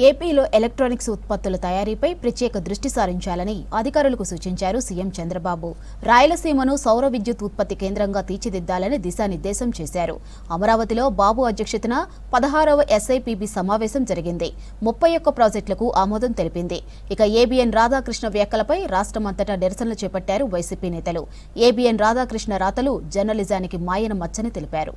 ఏపీలో ఎలక్ట్రానిక్స్ ఉత్పత్తుల తయారీపై ప్రత్యేక దృష్టి సారించాలని అధికారులకు సూచించారు సీఎం చంద్రబాబు. రాయలసీమను సౌర విద్యుత్ ఉత్పత్తి కేంద్రంగా తీర్చిదిద్దాలని దిశానిర్దేశం చేశారు. అమరావతిలో బాబు అధ్యక్షతన 16వ ఎస్ఐపిబి సమావేశం జరిగింది. 31 ప్రాజెక్టులకు ఆమోదం తెలిపింది. ఇక ఏబీఎన్ రాధాకృష్ణ వ్యాఖ్యలపై రాష్ట్రమంతటా నిరసనలు చేపట్టారు వైసీపీ నేతలు. ఏబీఎన్ రాధాకృష్ణ రాతలు జర్నలిజానికి మాయన మచ్చని తెలిపారు.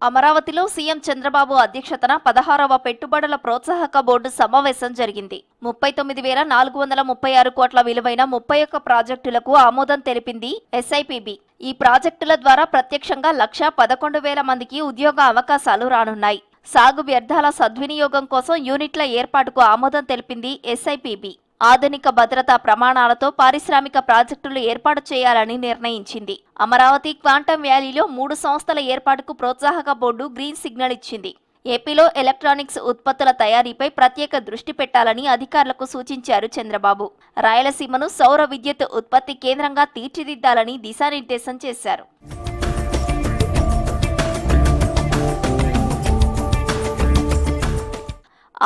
అమరావతిలో సీఎం చంద్రబాబు అధ్యక్షతన 16వ పెట్టుబడుల ప్రోత్సాహక బోర్డు సమావేశం జరిగింది. 39,436 కోట్ల విలువైన 31 ప్రాజెక్టులకు ఆమోదం తెలిపింది ఎస్ఐపిబి. ఈ ప్రాజెక్టుల ద్వారా ప్రత్యక్షంగా 1,11,000 మందికి ఉద్యోగ అవకాశాలు రానున్నాయి. సాగు వ్యర్థాల సద్వినియోగం కోసం యూనిట్ల ఏర్పాటుకు ఆమోదం తెలిపింది ఎస్ఐపిబి. ఆధునిక భద్రతా ప్రమాణాలతో పారిశ్రామిక ప్రాజెక్టులు ఏర్పాటు చేయాలని నిర్ణయించింది. అమరావతి క్వాంటమ్ వ్యాలీలో 3 సంస్థల ఏర్పాటుకు ప్రోత్సాహక బోర్డు గ్రీన్ సిగ్నల్ ఇచ్చింది. ఏపీలో ఎలక్ట్రానిక్స్ ఉత్పత్తుల తయారీపై ప్రత్యేక దృష్టి పెట్టాలని అధికారులకు సూచించారు చంద్రబాబు. రాయలసీమను సౌర విద్యుత్ ఉత్పత్తి కేంద్రంగా తీర్చిదిద్దాలని దిశానిర్దేశం చేశారు.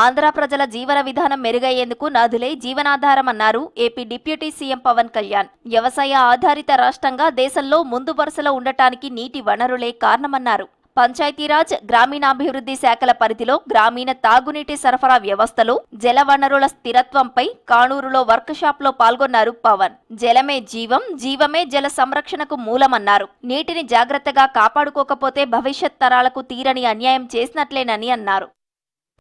ఆంధ్ర ప్రజల జీవన విధానం మెరుగయ్యేందుకు నదులే జీవనాధారమన్నారు AP deputy CM Pavan Kalyan. వ్యవసాయ ఆధారిత రాష్ట్రంగా దేశంలో ముందు వరుసలో ఉండటానికి నీటి వనరులే కారణమన్నారు. పంచాయతీరాజ్, గ్రామీణాభివృద్ధి శాఖల పరిధిలో గ్రామీణ తాగునీటి సరఫరా వ్యవస్థలో జలవనరుల స్థిరత్వంపై కాణూరులో వర్క్షాప్లో పాల్గొన్నారు పవన్. జలమే జీవం, జీవమే జల సంరక్షణకు మూలమన్నారు. నీటిని జాగ్రత్తగా కాపాడుకోకపోతే భవిష్యత్ తరాలకు తీరని అన్యాయం చేసినట్లేనని అన్నారు.